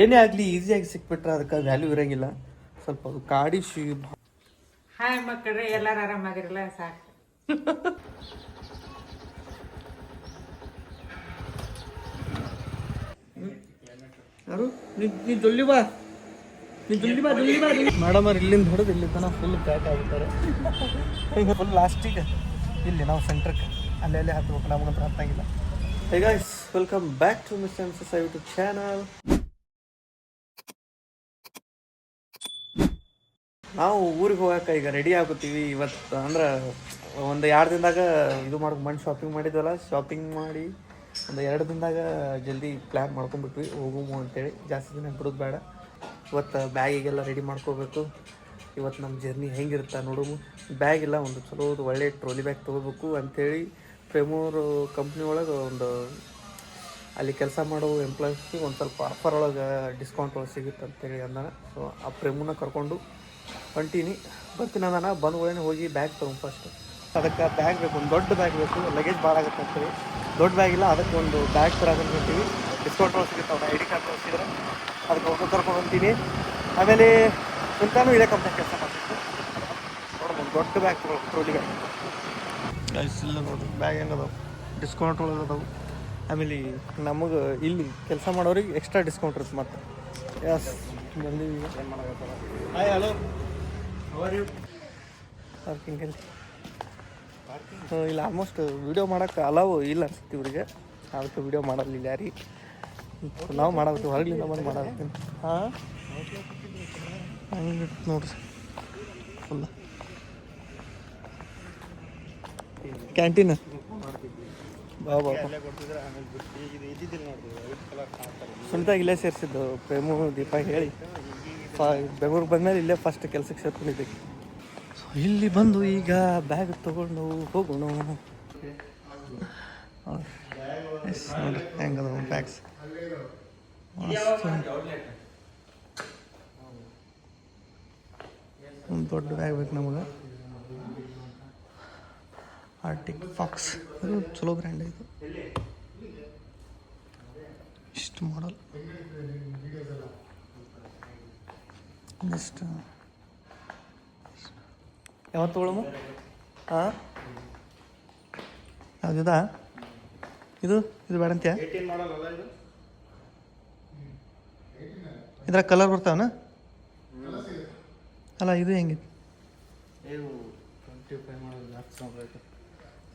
ಏನೇ ಆಗಲಿ ಈಸಿಯಾಗಿ ಸಿಕ್ಬಿಟ್ರೆ ಅದಕ್ಕೆ ವ್ಯಾಲ್ಯೂ ಇರೋಂಗಿಲ್ಲ. ಸ್ವಲ್ಪ ಅದು ಕಾಡಿ ಹಾಯ್ ಮಕ್ಕಳ್ರೆ, ಎಲ್ಲರೂ ಆರಾಮಾಗಿರಲ್ಲ ಸಾಕು. ಯಾರು ನೀ ಜಲ್ದಿ ಬಾ, ಮೇಡಮ್ ಅವ್ರು ಇಲ್ಲಿಂದ ಹೊಡೆದು ಇಲ್ಲಿ ತನಕ ಫುಲ್ ಪ್ಯಾಕ್ ಆಗಿರ್ತಾರೆ. ಈಗ ಫುಲ್ ಲಾಸ್ಟಿಗೆ ಇಲ್ಲಿ ನಾವು ಸೆಂಟ್ರಕ್ಕೆ ಅಲ್ಲೇ ಹತ್ಬೇಕು, ನಮಗಂತೂ ಹತ್ತಂಗಿಲ್ಲ. Hey guys, welcome back to mister missus YouTube channel. ನಾವು ಊರಿಗೆ ಹೋಗಕ್ಕೆ ಈಗ ರೆಡಿ ಆಗುತ್ತೀವಿ ಇವತ್ತು. ಅಂದ್ರೆ ಒಂದು 2 ದಿನದಾಗ ಇದು ಮಣ್ಣು ಶಾಪಿಂಗ್ ಮಾಡಿದ್ವಲ್ಲ, ಶಾಪಿಂಗ್ ಮಾಡಿ ಒಂದು 2 ದಿನದಾಗ ಜಲ್ದಿ ಪ್ಲ್ಯಾನ್ ಮಾಡ್ಕೊಂಡ್ಬಿಟ್ವಿ ಹೋಗುಮು ಅಂತೇಳಿ. ಜಾಸ್ತಿ ದಿನ ಬಿಡೋದು ಬೇಡ. ಇವತ್ತು ಬ್ಯಾಗಿಗೆಲ್ಲ ರೆಡಿ ಮಾಡ್ಕೋಬೇಕು. ಇವತ್ತು ನಮ್ಮ ಜರ್ನಿ ಹೆಂಗಿರುತ್ತೆ ನೋಡೋಮು. ಬ್ಯಾಗ್ ಇಲ್ಲ, ಒಂದು ಚಲೋದು ಒಳ್ಳೆ ಟ್ರೋಲಿ ಬ್ಯಾಗ್ ತೊಗೋಬೇಕು ಅಂಥೇಳಿ ಪ್ರೇಮೋರು ಕಂಪ್ನಿ ಒಳಗೆ ಅಲ್ಲಿ ಕೆಲಸ ಮಾಡೋ ಎಂಪ್ಲಾಯೀಸ್ಗೆ ಒಂದು ಸ್ವಲ್ಪ ಆಫರ್ ಒಳಗೆ ಡಿಸ್ಕೌಂಟ್ ಒಳಗೆ ಸಿಗುತ್ತೆ ಅಂತೇಳಿ ಅಂದಾನ. ಸೊ ಆ ಪ್ರೇಮನ್ನ ಕರ್ಕೊಂಡು ಹೊಂಟೀನಿ. ಬರ್ತೀನಿ ಅಂದಾನ. ಬಂದು ಹೋಗಿ ಬ್ಯಾಗ್ ತೊಗೊಂಡು ಫಸ್ಟ್ ಅದಕ್ಕೆ ಬ್ಯಾಗ್ ಬೇಕು, ಒಂದು ದೊಡ್ಡ ಬ್ಯಾಗ್ ಬೇಕು. ಲಗೇಜ್ ಭಾಳ ಆಗುತ್ತೆ ಅಂತೇಳಿ ದೊಡ್ಡ ಬ್ಯಾಗ್ ಇಲ್ಲ, ಅದಕ್ಕೆ ಒಂದು ಬ್ಯಾಗ್ ತರೋದನ್ನು ಹೇಳ್ತೀವಿ. ಡಿಸ್ಕೌಂಟ್ ಒಳಗೆ ಸಿಗುತ್ತೆ, ಅವ್ರು ID ಕಾರ್ಡ್ ತೋರಿಸಿದ್ರೆ ಅದಕ್ಕೆ ಅವ್ರು ಕರ್ಕೊಂಡು ಹೊಂಟೀನಿ. ಆಮೇಲೆ ಸುಲ್ತಾನು ಇದೇ ಕಂಪ್ನಿ ಕೆಲಸ ಮಾಡ್ತಿತ್ತು. ನೋಡ್ರಿ ಒಂದು ದೊಡ್ಡ ಬ್ಯಾಗ್ ಟ್ರೋಲಿ ಬ್ಯಾಗ್ ಇಲ್ಲ ನೋಡ್ರಿ. ಬ್ಯಾಗ್ ಹೆಂಗದಾವೆ, ಡಿಸ್ಕೌಂಟ್ ಒಳಗೆ ಅದಾವೆ. ಆಮೇಲೆ ನಮಗೆ ಇಲ್ಲಿ ಕೆಲಸ ಮಾಡೋರಿಗೆ ಎಕ್ಸ್ಟ್ರಾ ಡಿಸ್ಕೌಂಟ್ ಇರುತ್ತೆ ಮತ್ತೆ. ಎಸ್ ಬಂದೀವಿ. ಏನು ಮಾಡೋಕ್ಕಲ್ಲ. ಹಾಯ್, ಹಲೋ, ಪಾರ್ಕಿಂಗಲ್ಲಿ ಇಲ್ಲ. ಆಲ್ಮೋಸ್ಟ್ ವೀಡಿಯೋ ಮಾಡೋಕ್ಕೆ ಅಲಾವು ಇಲ್ಲ ಅನ್ಸುತ್ತೆ ಇವ್ರಿಗೆ, ಅದಕ್ಕೆ ವೀಡಿಯೋ ಮಾಡೋದಿಲ್ಲ ಯಾರಿಗೆ. ನಾವು ಮಾಡಬೇಕು, ಹೊರಗಲಿಂದ ಬಂದು ಮಾಡಾಕತ್ತೀನಿ. ಹಾಂ, ಹಂಗೆ ನೋಡ್ರಿ ಫುಲ್ಲ ಕ್ಯಾಂಟೀನ್. ಬಾಬಾ ಸ್ವಂತ ಇಲ್ಲೇ ಸೇರಿಸಿದ್ದು ಪ್ರೇಮು ದೀಪ ಹೇಳಿ. ಬೆಂಗಳೂರಿಗೆ ಬಂದಮೇಲೆ ಇಲ್ಲೇ ಫಸ್ಟ್ ಕೆಲಸಕ್ಕೆ ಸೇರ್ಕೊಂಡಿದ್ದೆ. ಸೊ ಇಲ್ಲಿ ಬಂದು ಈಗ ಬ್ಯಾಗ್ ತೊಗೊಂಡು ಹೋಗೋಣ. ನೋಡ್ರಿ ಹೆಂಗದ ಬ್ಯಾಗ್ಸ್. ಒಂದು ದೊಡ್ಡ ಬ್ಯಾಗ್ ಬೇಕು ನಮಗೆ. ಆರ್ಟಿಕ್ ಫಾಕ್ಸ್, ಇದು ಚಲೋ ಬ್ರ್ಯಾಂಡ್ ಇದು. ಇಷ್ಟು ಮಾಡಲ್ ಎಷ್ಟು ಯಾವತ್ತು ತೊಗೊಳಮ್ಮ? ಹಾಂ, ಯಾವುದಿದಾ? ಇದು ಬೇಡ ಅಂತ್ಯಾ? ಇದ್ರ ಕಲರ್ ಬರ್ತಾವನ? ಅಲ್ಲ ಇದು ಹೆಂಗಿತ್ತು?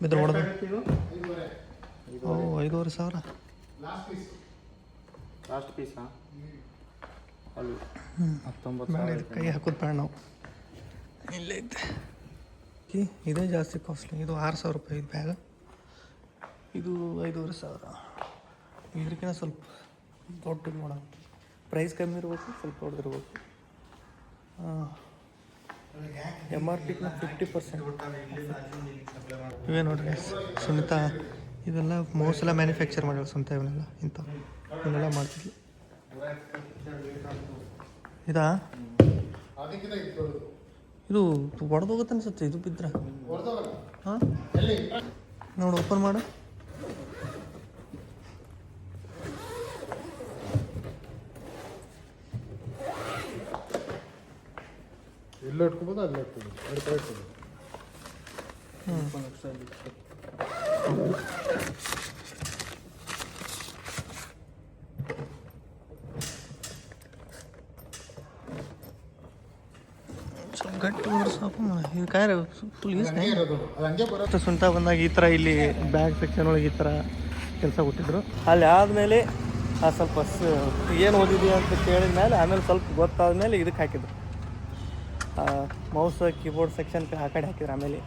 ಬಿದ್ರೆ ಹೊಡೆದು 5,500. Last Pisa? ಕೈ ಹಾಕೋದು ಬೇಡ ನಾವು. ಇಲ್ಲೇ ಇದ್ದೆ. ಇದೇ ಜಾಸ್ತಿ ಕಾಸ್ಟ್ಲಿ. ಇದು 6,000 ರೂಪಾಯಿ ಇದು ಬ್ಯಾಗ್. ಇದು 5,500. ಇದಕ್ಕಿಂತ ಸ್ವಲ್ಪ ದೊಡ್ಡದು ಮಾಡೋಣ. ಪ್ರೈಸ್ ಕಮ್ಮಿ ಇರ್ಬೇಕು, ಸ್ವಲ್ಪ ದೊಡ್ಡದಿರ್ಬೇಕು. MRPಗಿಂತ 50%. ಇವೇ ನೋಡ್ರಿ ಸುನಿತಾ, ಇವೆಲ್ಲ ಮೋಸ್ಟ್ ಎಲ್ಲ ಮ್ಯಾನುಫ್ಯಾಕ್ಚರ್ ಮಾಡ್ಯಾವ ಸುನಿತಾ. ಇವನ್ನೆಲ್ಲ ಮಾಡ್ತಿದ್ವಿ. ಇದಾ? ಇದು ಹೊಡೆದೋಗುತ್ತೆ ಅನ್ಸುತ್ತೆ ಇದು ಬಿದ್ದರೆ. ಹಾಂ, ನೋಡಿ ಓಪನ್ ಮಾಡು. ಎಲ್ಲ ಇಟ್ಕೋಬೋದು, ಅಲ್ಲೇ ಇಟ್ಕೋಬೋದು, ಇಟ್ಕೋಬೋದು. ಸ್ವಲ್ಪ ಗಟ್ಟಿ ಹೋದ್ರೆ ಸಾಕು. ಇದು ಕಾಯ ಫುಲ್ ಈಸ್ ಸುಂಟ ಬಂದಾಗ ಈ ಥರ ಇಲ್ಲಿ ಬ್ಯಾಗ್ ಸೆಕ್ಷನ್ ಒಳಗೆ ಈ ಥರ ಕೆಲಸ ಕೊಟ್ಟಿದ್ರು. ಅಲ್ಲಿ ಆದಮೇಲೆ ಸ್ವಲ್ಪ ಏನು ಓದಿದೆಯಾ ಅಂತ ಕೇಳಿದ ಮೇಲೆ, ಆಮೇಲೆ ಸ್ವಲ್ಪ ಗೊತ್ತಾದ್ಮೇಲೆ ಇದಕ್ಕೆ ಹಾಕಿದ್ರು. ಮೌಸ್ ಕೀಬೋರ್ಡ್ ಸೆಕ್ಷನ್ ಆ ಕಡೆ ಹಾಕಿದ್ರು. ಆಮೇಲೆ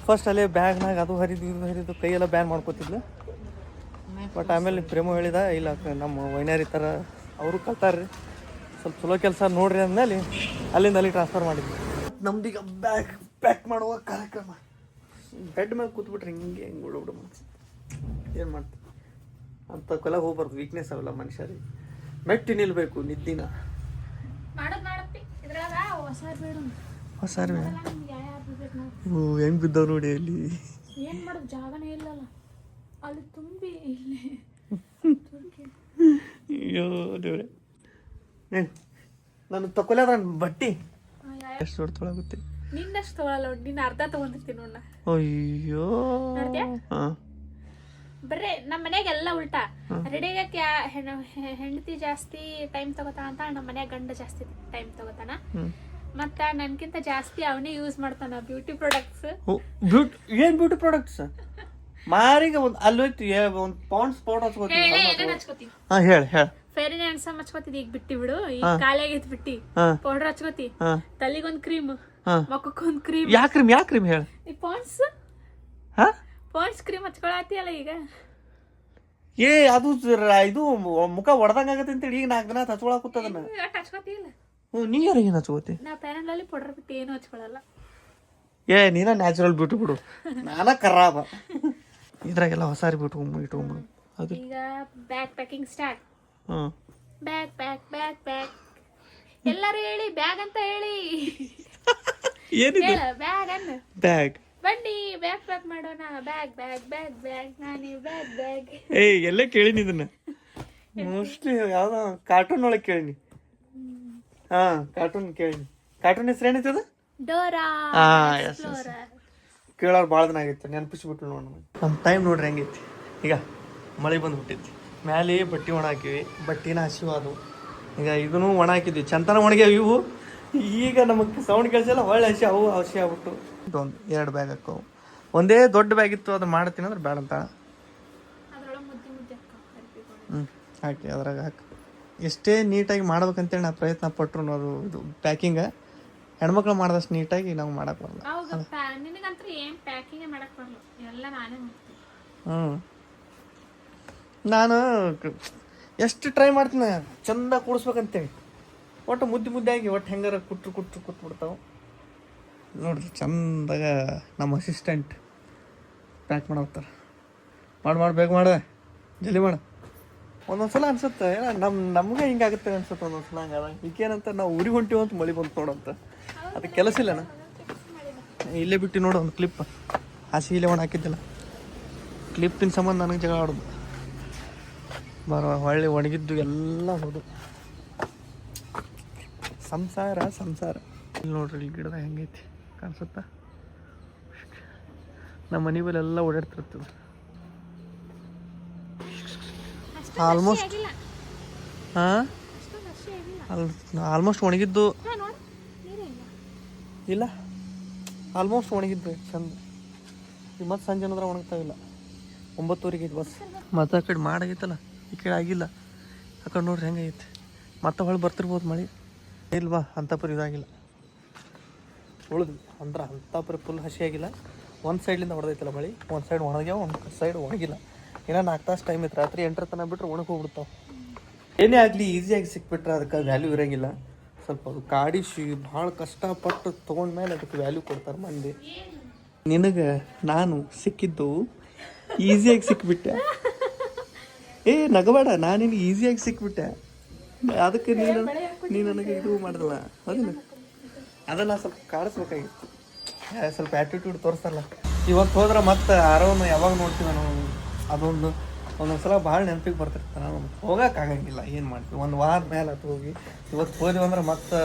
ಫಸ್ಟ್ ಅಲ್ಲೇ ಬ್ಯಾಗ್ನಾಗ ಅದು ಹರಿದು ಕೈಯೆಲ್ಲ ಬ್ಯಾನ್ ಮಾಡ್ಕೋತಿದ್ಲು. ಬಟ್ ಆಮೇಲೆ ಪ್ರೇಮು ಹೇಳಿದ, ಇಲ್ಲ ನಮ್ಮ ವೈನಾರಿ ಥರ ಅವರು ಕಲ್ತಾರ್ರಿ, ಸ್ವಲ್ಪ ಚಲೋ ಕೆಲಸ ನೋಡ್ರಿ ಅಂದಮೇಲೆ ಅಲ್ಲಿಂದ ಅಲ್ಲಿ ಟ್ರಾನ್ಸ್ಫರ್ ಮಾಡಿದ್ವಿ. ನಮ್ದೀಗ ಬ್ಯಾಗ್ ಪ್ಯಾಕ್ ಮಾಡುವ ಕಾರ್ಯಕ್ರಮ. ಬೆಡ್ ಮೇಲೆ ಕೂತ್ಬಿಟ್ರೆ ಹಿಂಗೆ ಉಳ್ಬಿಡು ಮನ್ಸು. ಏನು ಮಾಡ್ತೀವಿ ಅಂತ ಕೊಲ ಹೋಗ್ಬಾರ್ದು. ವೀಕ್ನೆಸ್ ಅವೆಲ್ಲ ಮನುಷ್ಯರಿಗೆ. ಮೆಟ್ಟಿ ನಿಲ್ಬೇಕು ನಿದ್ದಿನ. ಹೊಸ ಇವು ಹೆಂಗೆ ಬಿದ್ದಾವ ನೋಡಿ. ಅಲ್ಲಿ ಏನು ಮಾಡೋದು, ಜಾಗನೇ ಇಲ್ಲಲ್ಲ ಅಲ್ಲಿ ತುಂಬಿ. ಇಲ್ಲಿ ಅಯ್ಯೋ ದೇವ್ರೆ ನಾನು ತಕೊಲೆ ಅದ ಬಟ್ಟಿ ಎಷ್ಟು ದೊಡ್ಡ ತೊಳಗುತ್ತೆ ನಿನ್ನಷ್ಟು ತಗೊಳಲ್ಲ ನಿನ್ನ ಅರ್ಧ ತಗೊಂಡಿರ್ತೀನಿ ನೋಡ. ಅಯ್ಯೋ ಹಾಂ ಬರ್ರೆ ನಮ್ಮ ಮನ್ಯಾಗ ಎಲ್ಲ ಉಲ್ಟಾ. ರೆಡಿ ಆಗಕ್ಕೆ ಹೆಂಡತಿ ಜಾಸ್ತಿ ಟೈಮ್ ತಗೋತಾನ ಅಂತ ನಮ್ಮ ಮನ್ಯಾಗ ಗಂಡ ಜಾಸ್ತಿ ಟೈಮ್ ತಗೋತಾನ. ಮತ್ತ ನನ್ಕಿಂತ ಜಾಸ್ತಿ ಅವನೇ ಯೂಸ್ ಮಾಡ್ತಾನ ಬ್ಯೂಟಿ ಪ್ರಾಡಕ್ಟ್ಸ್. ಏನು ಬ್ಯೂಟಿ ಪ್ರಾಡಕ್ಟ್ಸ್ ಮಾರಿಗೆ ಒಂದು ಅಲ್ಲೋಯ್ತು ಒಂದು ಪಾಂಡ್ಸ್ ಪೌಡರ್ ಹಚ್ಕೋತೀನಿ. ಹಾಂ ಹೇಳಿ ಫೇರ್ ಅಂಡ್ ಹ್ಯಾಂಡ್ಸಮ್ ಹಚ್ಕೋತಿದ್ ಈಗ ಬಿಟ್ಟಿ ಬಿಡು. ಈಗ ಖಾಲಿ ಆಗೈತಿ ಬಿಟ್ಟಿ. ಪೌಡರ್ ಹಚ್ಕೋತಿ, ತಲಿಗೊಂದ್ ಕ್ರೀಮ್, ಮಕ್ಕಕ್ಕೊಂದ್ ಕ್ರೀಮ್. ಯಾ ಕ್ರೀಮ್ ಹೇಳಿ. ಈ ಪಾಂಡ್ಸ್ ಹಾಂ ಪಾಂಡ್ಸ್ ಕ್ರೀಮ್ ಹಚ್ಕೊಳತಿಯಲ್ಲ ಈಗ. ಅದು ಇದು ಮುಖ ಹೊಡೆದಂಗ ಆಗತ್ತೆ ಅಂತೇಳಿ ಈಗ 4 ದಿನ ಹಚ್ಕೊಳಕತ್ತದನ್ನ ಹಚ್ಕೋತಿಲ್ಲ. ನೀ ಯಾರು ಏನು ಹಚ್ಕೋತಿ? ನಾ ಪ್ಯಾರಲಲ್ಲಿ ಪೌಡರ್ ಬಿಟ್ಟು ಏನು ಹಚ್ಕೊಳಲ್ಲ. ನೀನ ನ್ಯಾಚುರಲ್ ಬ್ಯೂಟಿ ಬಿಡು, ನಾನ ಖರಾಬ. ಇದ್ರಾಗೆಲ್ಲ ಹೊಸ ಇಟ್ಕೊಂಡ್ಬಿಡು. ಅದು ಈಗ ಬ್ಯಾಗ್ ಪ್ಯಾಕಿಂಗ್ ಸ್ಟಾರ್ಟ್. ಬ್ಯಾಗ್ ಎಲ್ಲರೂ ಹೇಳಿ ಬ್ಯಾಗ್ ಅಂತ ಹೇಳಿ. ಏನಿದೆ ಬ್ಯಾಗ್ ಅನ್ನ ಬ್ಯಾಗ್ ಬನ್ನಿ ಬ್ಯಾಗ್ ಪ್ಯಾಕ್ ಮಾಡೋಣ. ಬ್ಯಾಗ್ ನಾನೇ ಬ್ಯಾಗ್. ಎಲ್ಲ ಕೇಳಿನಿ ಇದನ್ನ. ಮೋಸ್ಟ್ಲಿ ಯಾವ್ದೋ ಕಾರ್ಟೂನ್ ಒಳಗೆ ಕೇಳಿನಿ. ಕಾರ್ಟೂನ್ ಕೇಳಿನಿ. ಕಾರ್ಟೂನ್ ಹೆಸರು ಏನಿತ್ತು? ಡೋರಾ. ಕೇಳೋರು ಭಾಳ ದಿನ ಆಗೈತೆ, ನೆನಪಿಸ್ಬಿಟ್ಟು ನೋಡೋಣ. ನಮ್ಮ ಟೈಮ್ ನೋಡ್ರಿ ಹೆಂಗೈತಿ. ಈಗ ಮಳೆ ಬಂದ್ಬಿಟ್ಟೈತಿ, ಮ್ಯಾಲೆ ಬಟ್ಟೆ ಒಣ ಹಾಕಿವಿ, ಬಟ್ಟೆನ ಹಸಿವಾದವು. ಈಗ ಇದನ್ನು ಒಣ ಹಾಕಿದ್ವಿ, ಚಂತನ ಒಣಗ್ಯಾವ ಇವು. ಈಗ ನಮಗೆ ಸೌಂಡ್ ಕೇಳಿಸಲ್ಲ, ಒಳ್ಳೆ ಹಸಿ ಆಗ್ಬಿಟ್ಟು ಇದೊಂದು 2 ಬ್ಯಾಗ್ ಹಾಕವು. ಒಂದೇ ದೊಡ್ಡ ಬ್ಯಾಗ್ ಇತ್ತು, ಅದು ಮಾಡ್ತೀನಿ ಅಂದ್ರೆ ಬೇಡ ಅಂತ. ಹಾಕಿ ಅದ್ರಾಗ ಹಾಕಿ ಎಷ್ಟೇ ನೀಟಾಗಿ ಮಾಡ್ಬೇಕಂತೇಳಿ ನಾವು ಪ್ರಯತ್ನ ಪಟ್ಟರು ಅದು ಇದು ಪ್ಯಾಕಿಂಗ ಹೆಣ್ಮಕ್ಳು ಮಾಡಿದಷ್ಟು ನೀಟಾಗಿ ನಾವು ಮಾಡಕ್ಕೆ ಬರಲ್ಲ. ನಾನು ಎಷ್ಟು ಟ್ರೈ ಮಾಡ್ತೀನಿ ಚಂದ ಕೂಡಿಸ್ಬೇಕಂತೇಳಿ. ಒಟ್ಟು ಮುದ್ದೆ ಆಗಿ ಒಟ್ಟು ಹೆಂಗಾರ ಕುಟ್ಬಿಡ್ತಾವೆ ನೋಡ್ರಿ. ಚಂದಾಗ ನಮ್ಮ ಅಸಿಸ್ಟೆಂಟ್ ಪ್ಯಾಕ್ ಮಾಡಾಕ್ತಾರೆ. ಬೇಗ ಮಾಡ, ಜಲ್ದಿ ಮಾಡ. ಒಂದೊಂದ್ಸಲ ಅನ್ಸುತ್ತೆ ನಮ್ಗೆ ಹಿಂಗಾಗುತ್ತೆ ಅನ್ಸುತ್ತೆ. ಒಂದೊಂದ್ಸಲ ಹಂಗಾದ. ಈಗೇನಂತ ನಾವು ಊರಿಗೆ ಹೊಂಟಿವಿ ಅಂತ ಮಳೆ ಬಂತು ನೋಡಂತ. ಅದಕ್ಕೆ ಕೆಲಸ ಇಲ್ಲನ, ಇಲ್ಲೇ ಬಿಟ್ಟು ನೋಡು ಒಂದು ಕ್ಲಿಪ್ ಹಸಿ ಇಲ್ಲೇ ಒಣ ಹಾಕಿದ್ದಿಲ್ಲ. ಕ್ಲಿಪ್ಪಿನ ಸಂಬಂಧ ನನಗೆ ಜಗಳ ಆಡೋದು. ಹೊಳ್ಳಿ ಒಣಗಿದ್ದು ಎಲ್ಲ ಹೋದು. ಸಂಸಾರ ಇಲ್ಲಿ ನೋಡ್ರಿ, ಇಲ್ಲಿ ಗಿಡದಾಗ ಹೆಂಗೈತಿ ಕಾಣಿಸುತ್ತಾ? ನಮ್ಮ ಮನೆ ಮೇಲೆ ಎಲ್ಲ ಓಡಾಡ್ತಿರ್ತದೆ. ಆಲ್ಮೋಸ್ಟ್ ಆಲ್ಮೋಸ್ಟ್ ಒಣಗಿದ್ದು ಇಲ್ಲ, ಆಲ್ಮೋಸ್ಟ್ ಒಣಗಿದ್ದು ಚಂದ. ಈಗ ಮತ್ತೆ ಸಂಜೆ ಅಂದ್ರೆ ಒಣಗ್ತಾವಿಲ್ಲ. 9:00 ಬಸ್. ಮತ್ತೆ ಆ ಕಡೆ ಮಾಡಾಗೈತಲ್ಲ, ಈ ಕಡೆ ಆಗಿಲ್ಲ. ಆ ಕಡೆ ನೋಡ್ರಿ ಹೆಂಗೈತಿ. ಮತ್ತೆ ಹೊಳ್ಳಿ ಬರ್ತಿರ್ಬೋದು ಮಳೆ. ಇಲ್ವಾ ಅಂಥಪರಿ ಇದಾಗಿಲ್ಲ, ಉಳಿದ್ವಿ ಅಂದ್ರೆ ಅಂಥಪರಿ ಫುಲ್ ಹಸಿ ಆಗಿಲ್ಲ. ಒಂದು ಸೈಡ್ಲಿಂದ ಹೊಡೆದೈತಲ್ಲ ಮಳೆ, ಒಂದು ಸೈಡ್ ಒಣಗ್ಯಾವ, ಒಂದು ಸೈಡ್ ಒಣಗಿಲ್ಲ. ಇನ್ನೂ 4 ತಾಸು ಟೈಮ್ ಇತ್ತು. ರಾತ್ರಿ 8 ತನಕ ಬಿಟ್ಟರೆ ಒಣಗಿ ಹೋಗ್ಬಿಡ್ತಾವೆ. ಏನೇ ಆಗಲಿ ಈಸಿಯಾಗಿ ಸಿಕ್ಬಿಟ್ರೆ ಅದಕ್ಕೆ ವ್ಯಾಲ್ಯೂ ಇರೋಂಗಿಲ್ಲ. ಸ್ವಲ್ಪ ಅದು ಕಾಡಿಸಿ ಭಾಳ ಕಷ್ಟಪಟ್ಟು ತೊಗೊಂಡ್ಮೇಲೆ ಅದಕ್ಕೆ ವ್ಯಾಲ್ಯೂ ಕೊಡ್ತಾರೆ ಮಂದಿ. ನಿನಗೆ ನಾನು ಸಿಕ್ಕಿದ್ದು ಈಸಿಯಾಗಿ ಸಿಕ್ಬಿಟ್ಟೆ. ನಗಬೇಡ, ನಾನು ನಿನಗೆ ಈಸಿಯಾಗಿ ಸಿಕ್ಬಿಟ್ಟೆ. ಅದಕ್ಕೆ ನೀನು ನನಗೆ ಇದು ಮಾಡಿದಲ್ಲ, ಅದನ್ನ ಅದನ್ನು ಸ್ವಲ್ಪ ಕಾಡಿಸ್ಬೇಕಾಗಿತ್ತು. ಸ್ವಲ್ಪ ಆ್ಯಟಿಟ್ಯೂಡ್ ತೋರಿಸಲ್ಲ. ಇವತ್ತು ಹೋದ್ರೆ ಮತ್ತೆ ಆರೋನ ಯಾವಾಗ ನೋಡ್ತೀವಿ ನಾವು. ಅದೊಂದು ಒಂದೊಂದ್ಸಲ ಭಾಳ ನೆನಪಿಗೆ ಬರ್ತಿರ್ತಾನೆ. ನಾವು ಹೋಗೋಕ್ಕಾಗಂಗಿಲ್ಲ, ಏನು ಮಾಡ್ತೀವಿ. 1 ವಾರ ಮೇಲೆ ಅದು ಹೋಗಿ ಇವತ್ತು ಹೋದ್ವಿ ಅಂದ್ರೆ ಮತ್ತೆ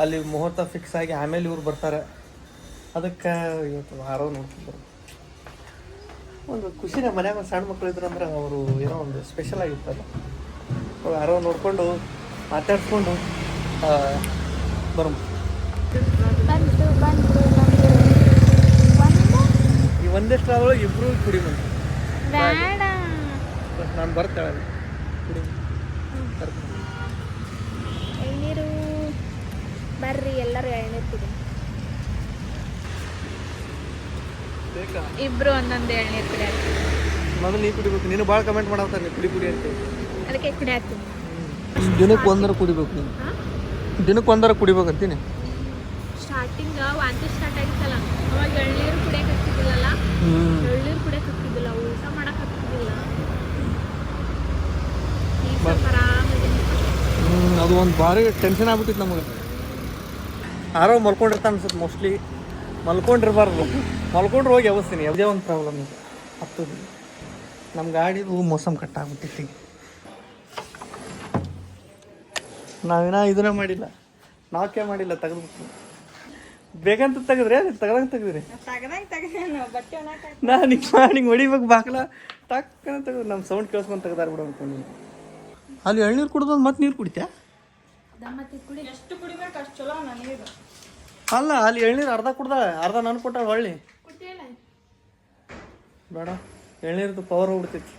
ಅಲ್ಲಿ ಮುಹೂರ್ತ ಫಿಕ್ಸ್ ಆಗಿ ಆಮೇಲೆ ಇವ್ರು ಬರ್ತಾರೆ. ಅದಕ್ಕೆ ಇವತ್ತು ಆರೋ ನೋಡ್ತಿದ್ರು. ಒಂದು ಖುಷಿನ ಮನ್ಯಾಗ ಒಂದು ಸಣ್ಣ ಮಕ್ಕಳು ಇದ್ರು ಅಂದ್ರೆ ಅವರು ಏನೋ ಒಂದು ಸ್ಪೆಷಲ್ ಆಗಿರ್ತಲ್ಲ. ಆರೋ ನೋಡಿಕೊಂಡು ಮಾತಾಡ್ಸ್ಕೊಂಡು ಬರೋದು. ಈ ಒಂದೆಷ್ಟು ಆದೊಳಗೆ ಇಬ್ಬರು ಕುಡಿ ಬಂದು ನಾನು ಬರ್ತಾಳೆ ಕುಡಿ ಎಳ್ನೀರು ಬರ್ರಿ ಎಲ್ಲರೂ ಎಳ್ನೀರು ಕುಡಿ. ಇಬ್ರು ಒಂದೊಂದು ಎಳ್ನೀರು ಕುಡಿ. ಮೊದಲು ನೀ ಕುಡಿಬೇಕು. ನೀನು ಭಾಳ ಕಮೆಂಟ್ ಮಾಡಾಕ್ತಾರೆ ನೀ ಕುಡಿ ಅಂತ. ಅದಕ್ಕೆ ಕುಡಿ ಹಾಕ್ತೀನಿ. ದಿನಕ್ಕೆ 1 ಕುಡಿಬೇಕು. ನೀನು ದಿನಕ್ಕೆ 1 ಕುಡಿಬೇಕಂತೀನಿ. ಸ್ಟಾರ್ಟಿಂಗ್ ವಾಂತಿ ಸ್ಟಾರ್ಟ್ ಆಗಿತ್ತಲ್ಲ, ಅವಾಗ ಎಳ್ನೀರು ಕುಡಿಯಕ್ಕೆ ಹತ್ತಿದ್ದಿಲ್ಲ. ಎಳ್ನೀರು ಕುಡಿಯಕ್ಕೆ ಹತ್ತಿದ್ದಿಲ್ಲ, ಊಟ ಮಾಡಕ್ಕೆ ಹತ್ತಿದ್ದಿಲ್ಲ. ಈಗ ಸ್ವಲ್ಪ ಆರಾಮದಿನಿ. ಅದು ಒಂದು ಭಾರಿ ಟೆನ್ಷನ್ ಆಗ್ಬಿಟ್ಟಿತ್ತು ನಮಗೆ. ಆರೋ ಮಲ್ಕೊಂಡಿರ್ತಾನೆ ಅನ್ಸುತ್ತೆ ಮೋಸ್ಟ್ಲಿ. ಮಲ್ಕೊಂಡಿರ್ಬಾರ್ದು, ಮಲ್ಕೊಂಡ್ರೆ ಹೋಗಿ ಅವಸ್ತೀನಿ. ಯಾವುದೇ ಒಂದು ಪ್ರಾಬ್ಲಮ್ ಇದೆ ಹತ್ತದು. ನಮ್ಮ ಗಾಡಿದು ಮೋಸಮ್ ಕಟ್ಟಾಗ್ಬಿಟ್ಟಿತ್ತು. ನಾವಿನ ಇದನ್ನ ಮಾಡಿಲ್ಲ, ನಾಕೆ ಮಾಡಿಲ್ಲ, ತೆಗೆದ್ಬಿಟ್ಟು ಬೇಕಂತ ತೆಗೆದ್ರೆ ತೆಗ್ದಂಗೆ ತೆಗೆದ್ರಿ. ನಾ ಹಿಂಗೆ ಹೊಡಿಬೇಕು ಬಾಕಲ ಟಕ್ಕನ ತೆಗೆದು ನಮ್ಮ ಸೌಂಡ್ ಕೇಳಿಸ್ಕೊಂಡು ತೆಗ್ದಾರ ಬಿಡು ಅನ್ಕೊಂಡು. ಅಲ್ಲಿ ಎಳ್ನೀರು ಕುಡ್ದು ಮತ್ತೆ ನೀರು ಕುಡಿತ್ಯಾ? ಅಲ್ಲ ಅಲ್ಲಿ ಎಳ್ನೀರು ಅರ್ಧ ಕುಡ್ದಾಳೆ, ಅರ್ಧ ನಾನು ಕೊಟ್ಟಾಳೆ ಹೊಳ್ಳಿ. ಬೇಡ, ಎಳ್ನೀರ್ದು ಪವರ್ ಹೋಗ್ಬಿಡ್ತೈತಿ.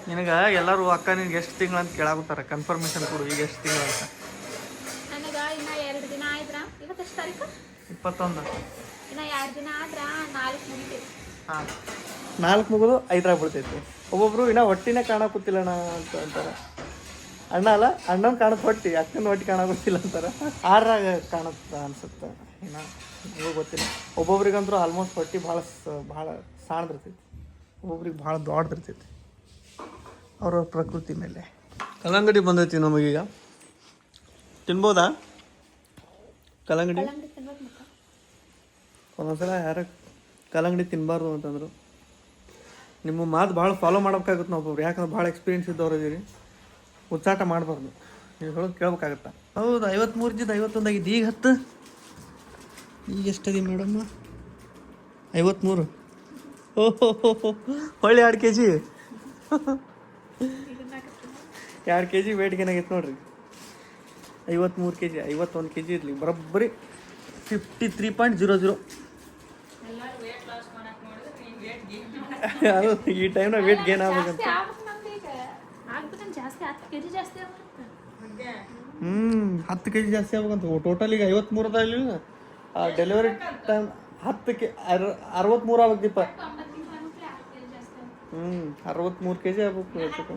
ನಿನಗೆ ಎಲ್ಲರೂ ಅಕ್ಕ ನಿನ್ಗೆ ಎಷ್ಟು ತಿಂಗಳು ಅಂತ ಕೇಳಾಗುತ್ತಾರೆ, ಕನ್ಫರ್ಮೇಷನ್ ಕೊಡು ಈಗ ಎಷ್ಟು ತಿಂಗಳು ಅಂತ. 21. ಹಾಂ, 4 ಮುಗಿದು 5 ಬಿಡ್ತೈತಿ. ಒಬ್ಬೊಬ್ರು ಇನ್ನೂ ಹೊಟ್ಟಿನೇ ಕಾಣಕೂತಿಲ್ಲಣ್ಣ ಅಂತ ಅಂತಾರೆ. ಅಣ್ಣ ಅಲ್ಲ, ಅಣ್ಣನ ಕಾಣುತ್ತೆ ಹೊಟ್ಟಿ, ಅಕ್ಕನ ಹೊಟ್ಟಿ ಕಾಣಕೂತಿಲ್ಲ ಅಂತಾರೆ. 6 ಕಾಣುತ್ತ ಅನ್ಸುತ್ತೆ, ಇನ್ನು ನೀವು ಗೊತ್ತಿಲ್ಲ. ಒಬ್ಬೊಬ್ರಿಗಂತೂ ಆಲ್ಮೋಸ್ಟ್ ಹೊಟ್ಟಿ ಭಾಳ ಸಣ್ಣದಿರ್ತೈತಿ, ಒಬ್ಬೊಬ್ರಿಗೆ ಭಾಳ ದೊಡ್ಡದಿರ್ತೈತಿ, ಅವ್ರ ಪ್ರಕೃತಿ ಮೇಲೆ. ಕಲ್ಲಂಗಡಿ ಬಂದೈತಿ ನಮಗೀಗ, ತಿನ್ಬೋದಾ ಕಲ್ಲಂಗಡಿ? ಒಂದೊಂದ್ಸಲ ಯಾರ ಕಲ್ಲಂಗಡಿ ತಿನ್ನಬಾರ್ದು ಅಂತಂದರು. ನಿಮ್ಮ ಮಾತು ಭಾಳ ಫಾಲೋ ಮಾಡ್ಬೇಕಾಗುತ್ತೆ ನಾವು ಒಬ್ಬೊಬ್ರು, ಯಾಕಂದ್ರೆ ಭಾಳ ಎಕ್ಸ್ಪೀರಿಯನ್ಸ್ ಇದ್ದವ್ರು ಇದೀರಿ. ಉಚ್ಚಾಟ ಮಾಡಬಾರ್ದು, ನೀವು ಹೇಳೋದು ಕೇಳ್ಬೇಕಾಗತ್ತ. ಹೌದು, 53 ಇದ್ದಿದ್ದು 51 ಆಗಿದ್ದು, ಈಗ 10. ಈಗ ಎಷ್ಟದಿ ಮೇಡಮ್? 53. ಓಹೋ, ಹೊಳ್ಳಿ 2 kg 2 kg ವೇಟ್ಗೆ ಏನಾಗೈತೆ ನೋಡ್ರಿ. 53 kg, 51 kg ಇರಲಿ ಬರೋಬ್ಬರಿ 53.00. ಈ ಟೈಮ್ನಾಗ ವೇಟ್ ಗೇನ್ ಆಗ್ಬೇಕಂತ. 10 kg ಜಾಸ್ತಿ ಆಗ್ಬೇಕಂತ. ಟೋಟಲ್ ಈಗ 53 ಡೆಲಿವರಿ ಟೈಮ್ 63 ಆಗ್ಬೇಕಿಪ್ಪ. 63 kg ಆಗ್ಬೇಕು.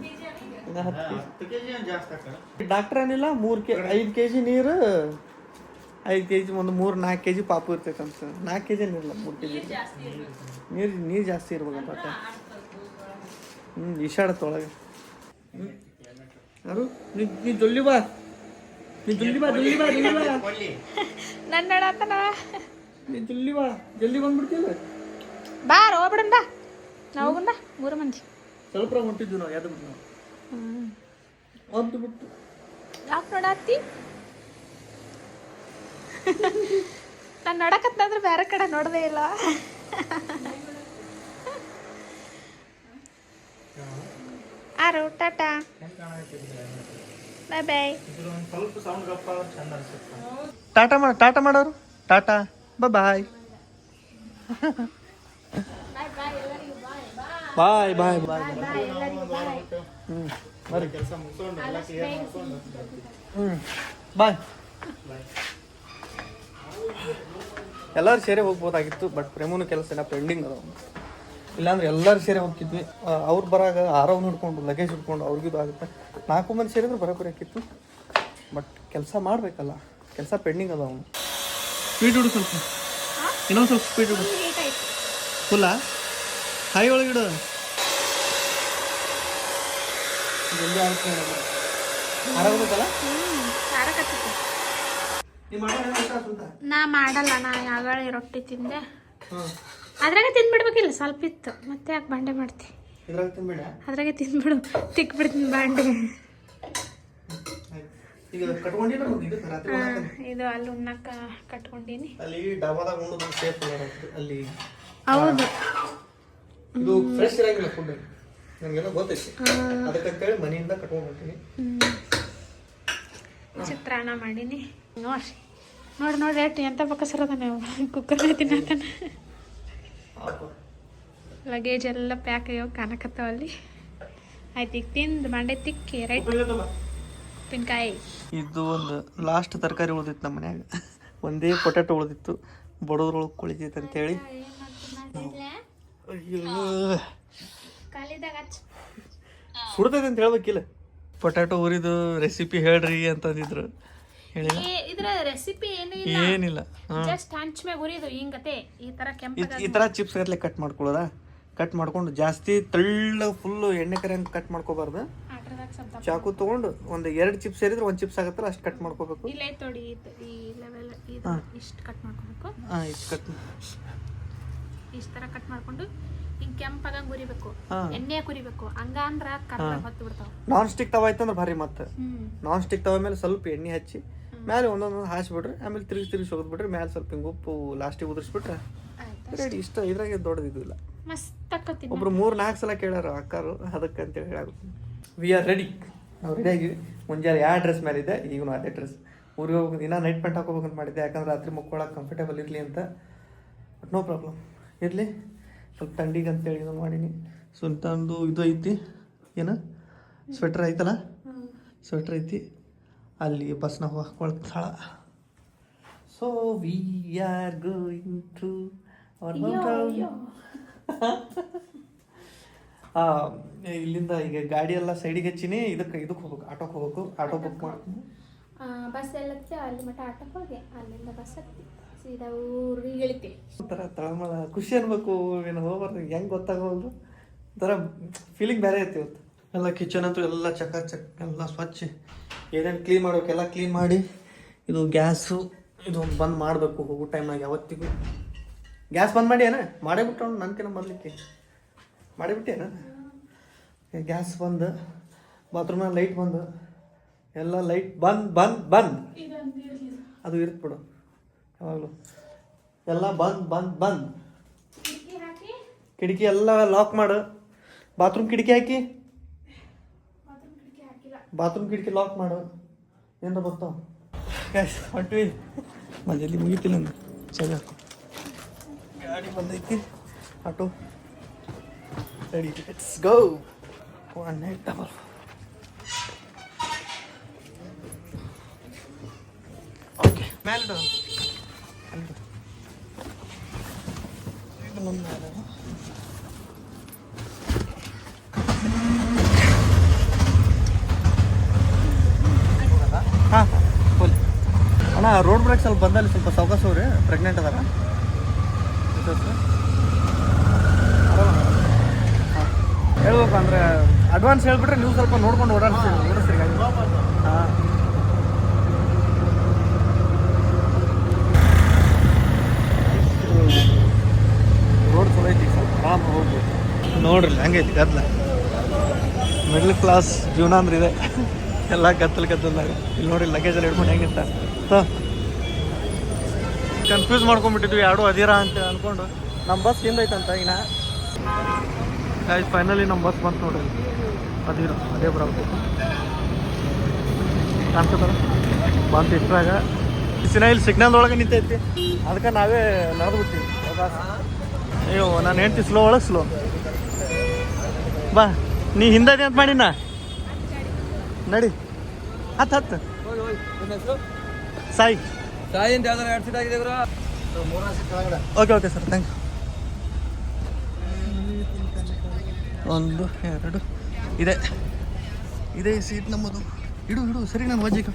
ಡಾಕ್ಟರ್ ಏನಿಲ್ಲ, 5 kg ನೀರು, 5 kg ಒಂದು 3-4 kg ಪಾಪು ಇರ್ತೈತೆ ಅಂತ. 4 kg ನೀರಿಲ್ಲ, 3 kg ನೀರು ಜಾಸ್ತಿ ಇರ್ಬೇಕಂತ. ಈಶಾಡತ್ತೊಳಗೆ. ಯಾರು ನೀ ಜಲ್ದಿ ಬಾ, ನೀ ಜಲ್ದಿ ಬಾ, ಜಲ್ದಿ ಬಾ, ಜಲ್ದಿ ಬಾ, ನನ್ನ ನೀ ಜಲ್ದಿ ಬಾ, ಜಲ್ದಿ ಬಂದ್ಬಿಡ್ತೀವಿ. ಬಾ ಹೋಗ್ಬಿಡನ್ ಬಾ, ನಾವು ಬಂದ 3 ಮಂದಿ ಸ್ವಲ್ಪ ಹೊಂಟಿದ್ವಿ ನಾವು, ಯಾವ್ದು ಬಿಟ್ಟು ನಾವು ಒಂದು ಬಿಟ್ಟು. ಯಾಕೆ ನೋಡತ್ತಿ? ನಾನು ನೋಡಕತ್ತಂದ್ರೆ ಬೇರೆ ಕಡೆ ನೋಡದೇ ಇಲ್ಲ. ಆರು ಟಾಟಾ, ಬಾಯ್ ಬಾಯ್. ಟಾಟಾ ಮಾಡೋರು, ಟಾಟಾ ಬಾಯ್ ಬಾಯ್ ಬಾಯ್ ಬಾಯ್ ಬಾಯ್. ಬರ್ರಿ ಕೆಲಸ ಮುಗಿಸ್ಕೊಂಡು ಬಾಯ್. ಎಲ್ಲರೂ ಸೇರಿ ಹೋಗ್ಬೋದಾಗಿತ್ತು, ಬಟ್ ಪ್ರೇಮನು ಕೆಲಸ ಎಲ್ಲ ಪೆಂಡಿಂಗ್ ಅದಾವ. ಇಲ್ಲಾಂದ್ರೆ ಎಲ್ಲರೂ ಸೇರಿ ಹೋಗ್ತಿದ್ವಿ. ಅವ್ರು ಬರಾಗ ಆರವ್ ಹಿಡ್ಕೊಂಡು ಲಗೇಜ್ ಹಿಡ್ಕೊಂಡು ಅವ್ರಿಗಿದು ಆಗುತ್ತೆ. 4 ಮಂದಿ ಸೇರಿದ್ರೆ ಬರೋಬ್ಬರಿ ಹಾಕಿತ್ತು, ಬಟ್ ಕೆಲಸ ಮಾಡಬೇಕಲ್ಲ, ಕೆಲಸ ಪೆಂಡಿಂಗ್ ಅದಾವ. ಸ್ಪೀಡ್ ಹಿಡು ಸ್ವಲ್ಪ, ಇನ್ನೊಂದು ಸ್ವಲ್ಪ ಸ್ಪೀಡ್ ಹಿಡು. ಫುಲ್ಲಾ ಹೈ ಒಳಗಿಡು, ಜಲ್ದಿ ಆಗುತ್ತೆ. ಆರಾಗತ್ತಲ್ಲ? ನಾ ಮಾಡಲ್ಲ, ನಾ ಯಾವಾಗ ರೊಟ್ಟಿ ತಿಂದೆ, ಅದ್ರಾಗೆ ತಿಂದ್ಬಿಡ್ಬೇಕಿಲ್ಲ, ಸ್ವಲ್ಪ ಇತ್ತು, ಮತ್ತೆ ಯಾಕೆ ಬಾಂಡೆ ಮಾಡ್ತಿ? ಅದ್ರಾಗೆ ತಿಂದ್ಬಿಡು, ತಿಕ್ಬಿಡ್ತೀನಿ ಬಾಂಡೆ. ಇದು ಅಲ್ಲಿ ಉಣ್ಣಕ್ಕ ಕಟ್ಕೊಂಡೀನಿ. ಹೌದು, ಇದು ಫ್ರೆಶ್ ಇರಂಗಿಲ್ಲ ಫುಡ್, ನನಗೆಲ್ಲ ಗೊತ್ತೈತಿ, ಅದಕ್ಕಂತೇಳಿ ಮನೆಯಿಂದ ಕಟ್ಕೊಂಡು ಹೋಗ್ತೀನಿ. ಚಿತ್ರಾನ್ನ ಮಾಡೀನಿ ನೋಡಿ ಎಷ್ಟು ಎಂತ ಬಕ್ಕಸರದ ನೀವು ಕುಕ್ಕರ್ ತಿನ್ನಕನ. ಲಗೇಜ್ ಎಲ್ಲ ಪ್ಯಾಕ್ ಆಗ್ಯಾವ ಕಾಣಕತ್ತಾವಲ್ಲಿ. ಆಯ್ತು, ಈಗ ತಿಂದು ಬಾಂಡೆ ತಿಕ್ಕಿ ರೈಟ್ ಉಪ್ಪಿನಕಾಯಿ. ಇದು ಒಂದು ಲಾಸ್ಟ್ ತರಕಾರಿ ಉಳಿದಿತ್ತು ನಮ್ಮ ಮನ್ಯಾಗ, ಒಂದೇ ಪೊಟ್ಯಾಟೊ ಉಳಿದಿತ್ತು, ಬಡೋದ್ರೊಳಗೆ ಕುಳಿತೈತೆ ಅಂತೇಳಿ. ಅಯ್ಯೋ ಸುಡ್ತೈತೆ ಅಂತ ಹೇಳ್ಬೇಕಿಲ್ಲ. ಪೊಟ್ಯಾಟೊ ಉರಿದು ರೆಸಿಪಿ ಹೇಳ್ರಿ ಅಂತಂದಿದ್ರು, ಹೇಳಿಲ್ಲ. ಇದ್ರ ರೆಸಿಪಿ ಏನಿಲ್ಲ, ಜಸ್ಟ್ ಹಂಚ್ ಮ್ಯಾಗ ಉರಿದು ಹಿಂಗತೆ ಈ ತರ ಕೆಂಪು ಈ ತರ ಚಿಪ್ಸ್ ಗಟ್ಲೆ ಕಟ್ ಮಾಡ್ಕೊಳ್ಳೋದ. ಕಟ್ ಮಾಡ್ಕೊಂಡು ಜಾಸ್ತಿ ತಳ್ಳ ಫುಲ್ಲು ಎಣ್ಣೆ ಕರೆ ಹಂಗೆ ಕಟ್ ಮಾಡ್ಕೋಬಾರ್ದು. ಚಾಕು ತಗೊಂಡು ಒಂದು 2 ಚಿಪ್ಸ್ ಸೇರಿದ್ರೆ 1 ಚಿಪ್ಸ್ ಆಗುತ್ತಲ್ಲ, ಅಷ್ಟು ಕಟ್ ಮಾಡ್ಕೋಬೇಕು. ಇಲ್ಲೇ ತೊಡಿ ಈ ಲೆವೆಲ್ ಇಷ್ಟು ಕಟ್ ಮಾಡ್ಕೋಬೇಕು. ಇಷ್ಟು ಕಟ್ ಇಷ್ಟು ತರ ಕಟ್ ಮಾಡ್ಕೊಂಡು ಹಿಂಗ್ ಕೆಂಪಾಗಂಗ್ ಉರಿಬೇಕು, ಹಾ. ಎಣ್ಣೆ ಕುರಿಬೇಕು, ಹಂಗ ಅಂದ್ರ ಕರ್ರ ಹೊತ್ತು ಬಿಡ್ತಾವ. ನಾನ್ ಸ್ಟಿಕ್ ತವ ಐತಂದ್ರೆ ಭಾರಿ ಮತ್ತೆ ನಾನ್ ಸ್ಟಿಕ್ ತವ ಮೇಲೆ ಸ್ವಲ್ಪ ಎಣ್ಣೆ ಹಚ್ಚಿ ಮೇಲೆ ಒಂದೊಂದು ಹಾಸ್ಬಿಡ್ರಿ, ಆಮೇಲೆ ತಿರುಗಿ ಸೋದ್ಬಿಟ್ರಿ, ಮೇಲೆ ಸ್ವಲ್ಪ ಹಿಂಗೆ ಉಪ್ಪು ಲಾಸ್ಟಿಗೆ ಉದುರಿಸ್ಬಿಟ್ರೆ ರೆಡಿ. ಇಷ್ಟ ಇದ್ರಾಗೆ ದೊಡ್ಡದಿದ್ದು ಇಲ್ಲ. ಮಸ್ತ್ ಆಕತಿ. ಒಬ್ರು 3-4 ಸಲ ಕೇಳ್ಯಾರ ಅಕ್ಕಾರು, ಅದಕ್ಕೆ ಅಂತೇಳಿ ಹೇಳಾಗುತ್ತೆ. ವಿ ಆರ್ ರೆಡಿ, ನಾವು ರೆಡಿ ಆಗಿವಿ. ಮುಂಜಾನೆ ಯಾವ ಡ್ರೆಸ್ ಮೇಲೆ ಇದೆ, ಈಗೂ ಅದೇ ಡ್ರೆಸ್. ಊರಿಗೆ ಹೋಗೋದು ಇನ್ನೂ ನೈಟ್ ಪ್ಯಾಂಟ್ ಹಾಕೋಬೇಕಂತ ಮಾಡಿದ್ದೆ, ಯಾಕಂದ್ರೆ ರಾತ್ರಿ ಮಕ್ಕೊಳಕ್ಕೆ ಕಂಫರ್ಟೇಬಲ್ ಇರಲಿ ಅಂತ. ಬಟ್ ನೋ ಪ್ರಾಬ್ಲಮ್, ಇರಲಿ. ಸ್ವಲ್ಪ ಥಂಡಿಗೆ ಅಂತೇಳಿ ಇದು ಮಾಡೀನಿ. ಸುಲ್ತಾನ್ದು ಇದು ಐತಿ, ಏನು ಸ್ವೆಟ್ರ್ ಐತಲ್ಲ, ಸ್ವೆಟ್ರ್ ಐತಿ. ಅಲ್ಲಿ ಬಸ್ನಾಗ ಹಾಕೊಳ್ತಾಳ. So we are going to ಅವರ್ ಇಲ್ಲಿಂದ ಈಗ ಗಾಡಿ ಎಲ್ಲ ಸೈಡಿಗೆ ಹಚ್ಚಿನಿ. ಇದಕ್ಕೆ ಹೋಗ್ಬೇಕು, ಆಟೋಕ್ಕೆ ಹೋಗ್ಬೇಕು. ಆಟೋ ಬುಕ್ ಮಾಡ್ತೀನಿ. ಬಸ್ ಎಲ್ಲತ್ತೆ ಅಲ್ಲಿ ಮಟ್ಟ ಆಟೋಕ್ಕೆ ಹೋಗಿ ಅಲ್ಲಿಂದ ಬಸ್ ಹತ್ತಿ ಸೀದಾ ಊರಿಗೆ ಇಳಿತಿ. ಒಂಥರ ತಳಮಳ ಖುಷಿ ಅನ್ಬೇಕು. ಏನು ಹೋಗ್ಬಾರ್ದು, ಹೆಂಗೆ ಗೊತ್ತಾಗೋದು ಒಂಥರ ಫೀಲಿಂಗ್ ಬೇರೆ ಐತಿ ಇವತ್ತು. ಎಲ್ಲ ಕಿಚನ್ ಅಂತೂ ಎಲ್ಲ ಚಕ್ ಎಲ್ಲ ಸ್ವಚ್ಛ, ಏನೇನು ಕ್ಲೀನ್ ಮಾಡ್ಬೇಕೆಲ್ಲ ಕ್ಲೀನ್ ಮಾಡಿ. ಇದು ಗ್ಯಾಸು ಇದು ಬಂದ್ ಮಾಡಬೇಕು ಹೋಗೋ ಟೈಮ್ನಾಗ. ಯಾವತ್ತಿಗೂ ಗ್ಯಾಸ್ ಬಂದ್ ಮಾಡಿ ಏನ ಮಾಡೇಬಿಟ್ಟು ನನ್ಕಿನ ಮೊದಲಿಕ್ಕೆ ಮಾಡಿಬಿಟ್ಟೇನ. ಗ್ಯಾಸ್ ಬಂದು, ಬಾತ್ರೂಮ್ನಾಗ ಲೈಟ್ ಬಂದು, ಎಲ್ಲ ಲೈಟ್ ಬಂದ್ ಅದು ಇರುತ್ತೆ ಬಿಡು ಯಾವಾಗಲೂ. ಎಲ್ಲ ಬಂದ್ ಕಿಟಕಿ ಎಲ್ಲ ಲಾಕ್ ಮಾಡು. ಬಾತ್ರೂಮ್ ಕಿಟಕಿ ಹಾಕಿ, ಬಾತ್ರೂಮ್ ಕಿಟಕಿ ಲಾಕ್ ಮಾಡು. ಏನಾರ ಬರ್ತಾವ ಗ್ಯಾಸ್ ಹೊಟ್ವಿ ಮಜಲ್ಲಿ ಮುಗಿತಿಲ್ಲ ನಂದು. ಚಲ ಗಾಡಿ ಬಂದೈತಿ, auto ready. Let's go. 1844. Okay, ಮೇಲೆ ಇದು ನಮ್ಮ ಮೇಲೆ. ಹಾಂ ಫುಲ್ ಅಣ್ಣ. ರೋಡ್ ಬ್ರೇಕ್ ಸ್ವಲ್ಪ ಬಂದಲ್ಲಿ ಸ್ವಲ್ಪ ಸಾವಕಾಶ ಅವ್ರಿ, ಪ್ರೆಗ್ನೆಂಟ್ ಅದಾರ. ಹೇಳ್ಬೇಕು ಅಂದ್ರೆ ಅಡ್ವಾನ್ಸ್ ಹೇಳ್ಬಿಟ್ರೆ ನೀವು ಸ್ವಲ್ಪ ನೋಡ್ಕೊಂಡು ಓಡಿಸ್ತೀರಿ ಗಾಡಿ. ಹಾಂ, ರೋಡ್ ಚಲೋ ಐತಿ, ಸ್ವಲ್ಪ ಆರಾಮ ಹೋಗ್ಬೋದು. ನೋಡ್ರಿ ಹಂಗೈತಿ ಗದ್ದಲ. ಮಿಡ್ಲ್ ಕ್ಲಾಸ್ ಜೀವನ ಅಂದ್ರೆ ಇದೆ, ಎಲ್ಲ ಗದ್ದಲ್ದಾಗ. ಇಲ್ಲಿ ನೋಡಿ ಲಗೇಜ್ ಎಲ್ಲ ಹಿಡ್ಕೊಂಡು ಹೆಂಗಿರ್ತ. ಕನ್ಫ್ಯೂಸ್ ಮಾಡ್ಕೊಂಡ್ಬಿಟ್ಟಿದ್ವಿ ಎರಡು ಅದಿರ ಅಂತ ಅಂದ್ಕೊಂಡು. ನಮ್ಮ ಬಸ್ ಹಿಂದೈತಂತ ಈಗ ಫೈನಲಿ ನಮ್ಮ ಬಸ್ ಬಂತು ನೋಡ್ರಿ. ಅದಿರ ಅದೇ ಬರೋದು ಕಾಣ್ತದಲ್ಲ, ಬಂತು ಇಷ್ಟ್ರಾಗ. ಇಲ್ಲಿ ಸಿಗ್ನಲ್ದೊಳಗೆ ನಿಂತೈತಿ, ಅದಕ್ಕೆ ನಾವೇ ನಡೆದು ಬಿಡ್ತೀವಿ. ಅಯ್ಯೋ, ನಾನು ಹೆಂಡ್ತಿ ಸ್ಲೋ ಒಳಗೆ ಸ್ಲೋ. ಬಾ, ನೀ ಹಿಂದೈತಿ ಅಂತ ಮಾಡಿನ ನಡಿ. ಹತ್ತು ಸಾಯಿ ಅಂತ ಯಾವ್ದಾರ 2 ಸೀಟ್ ಆಗಿದೆ ಬ್ರೋ. 3 ಸೀಟ್ ಒಳಗಡೆ. Okay sir, thank you. 1 2 ಇದೆ ಸೀಟ್ ನಮ್ಮದು. ಇಡು ಸರಿ, ನಾನು ವಜ್ಜಿಕ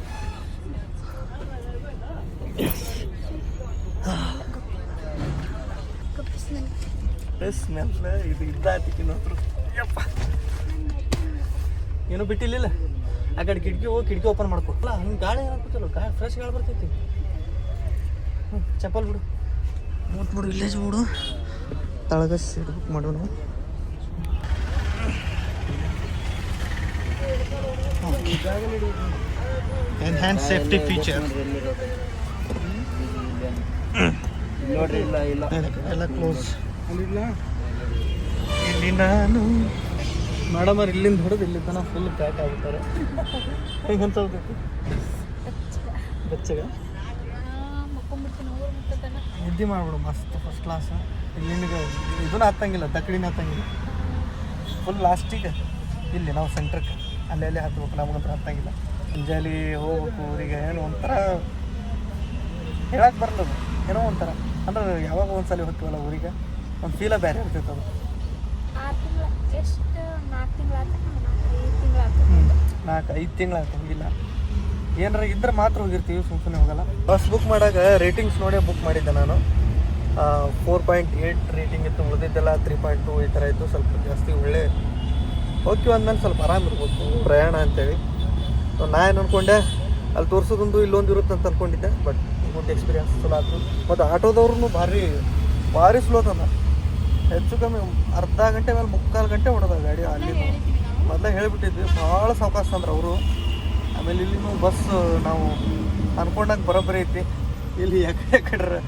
ಸ್ಮೆಲ್ ಇದು ಇದ್ದಾತಿಕ್ಕಿ ನೋಡ್ರು. ಯಪ್ಪ, ಏನೂ ಬಿಟ್ಟಿಲ್ಲ. ಆ ಕಡೆ ಕಿಟಕಿ ಹೋಗಿ ಕಿಟಕಿ ಓಪನ್ ಮಾಡ್ಕೊ. ಅಲ್ಲ ಹಿಂಗೆ ಗಾಳಿ ಏನಾಗ್ಬಿಟ್ಟಲ್ಲ, ಫ್ರೆಶ್ ಗಾಳಿ ಬರ್ತೈತಿ. ಚಪ್ಪಲ್ ಬಿಡು, ಬಿಡು ವಿಲೇಜ್ ಬಿಡು. ತಳಗ ಸೀಟ್ ಬುಕ್ ಮಾಡು ನಾವು. ಎನ್ಹ್ಯಾನ್ಸ್ ಸೇಫ್ಟಿ ಫೀಚರ್ ನೋಡ್ರಿ. ಇಲ್ಲ ಎಲ್ಲ ಕ್ಲೋಸ್. ಇಲ್ಲಿ ನಾನು ಮೇಡಮ್ ಅವ್ರು ಇಲ್ಲಿಂದ ಹೊಡೆದು ಇಲ್ಲಿ ತನಕ ಫುಲ್ ಪ್ಯಾಕ್ ಆಗ್ಬಿಡ್ತಾರೆ. ಹೆಂಗೆ ಅನ್ಸೋದೈತಿ ಬೆಚ್ಚಗ ನಿದ್ದೆ ಮಾಡ್ಬಿಡು ಮಸ್ತ್ ಫಸ್ಟ್ ಕ್ಲಾಸ್. ಇಲ್ಲಿಂದ ಇದನ್ನ ಹತ್ತಂಗಿಲ್ಲ, ತಕ್ಕಡಿನ ಹತ್ತಂಗಿಲ್ಲ. ಫುಲ್ ಲಾಸ್ಟಿಗೆ ಇಲ್ಲಿ ನಾವು ಸೆಂಟ್ರಕ್ಕೆ ಅಲ್ಲೇ ಹತ್ಬೇಕು. ನಮಗಂತ ಹತ್ತಂಗಿಲ್ಲ. ಮುಂಜಾನೆ ಹೋಗ್ಬೇಕು ಊರಿಗೆ. ಏನು ಒಂಥರ ಹೇಳಕ್ಕೆ ಬರಲ್ಲದು, ಏನೋ ಒಂಥರ ಅಂದ್ರೆ ಯಾವಾಗ ಒಂದ್ಸಲ ಹೋಗ್ತೀವಲ್ಲ ಊರಿಗೆ, ಒಂದು ಫೀಲ ಬೇರೆ ಇರ್ತೈತೆ ಅದು. 4-5 ತಿಂಗಳಾಯ್ತು ಹೋಗಿಲ್ಲ. ಏನಾರ ಇದ್ರೆ ಮಾತ್ರ ಹೋಗಿರ್ತೀವಿ, ಸುಮ್ಮನೆ ಹೋಗಲ್ಲ. ಬಸ್ ಬುಕ್ ಮಾಡಾಗ ರೇಟಿಂಗ್ಸ್ ನೋಡೇ ಬುಕ್ ಮಾಡಿದ್ದೆ ನಾನು. 4.8 ರೇಟಿಂಗ್ ಇತ್ತು, ಉಳಿದಿದ್ದೆಲ್ಲ 3.2 ಈ ಥರ ಇತ್ತು. ಸ್ವಲ್ಪ ಜಾಸ್ತಿ ಒಳ್ಳೆ ಓಕೆ ಅಂದಮೇಲೆ ಸ್ವಲ್ಪ ಆರಾಮಿರ್ಬೇಕು ಪ್ರಯಾಣ ಅಂತೇಳಿ. ಸೊ ನಾ ಏನು ಅಂದ್ಕೊಂಡೆ, ಅಲ್ಲಿ ತೋರಿಸೋದೊಂದು ಇಲ್ಲೊಂದು ಇರುತ್ತೆ ಅಂತ ಅಂದ್ಕೊಂಡಿದ್ದೆ. ಬಟ್ ಗುಡ್ ಎಕ್ಸ್ಪೀರಿಯನ್ಸ್ ಚಲೋ ಆಯ್ತು. ಮತ್ತು ಆಟೋದವ್ರು ಭಾರಿ ಸ್ಲೋ ತಂದ. ಹೆಚ್ಚು ಕಮ್ಮಿ ಅರ್ಧ ಗಂಟೆ ಮೇಲೆ 3/4 ಗಂಟೆ ಹೊಡೆದ ಗಾಡಿ ಅಲ್ಲಿ ಮೊದಲೇ ಹೇಳಿಬಿಟ್ಟಿದ್ವಿ ಭಾಳ ಸಾವಕಾಶ ಅಂದ್ರೆ ಅವರು. ಆಮೇಲೆ ಇಲ್ಲಿನೂ ಬಸ್ ನಾವು ಅನ್ಕೊಂಡಾಗ ಬರೋಬ್ಬರಿ ಐತಿ. ಇಲ್ಲಿ ಯಾಕಡೆ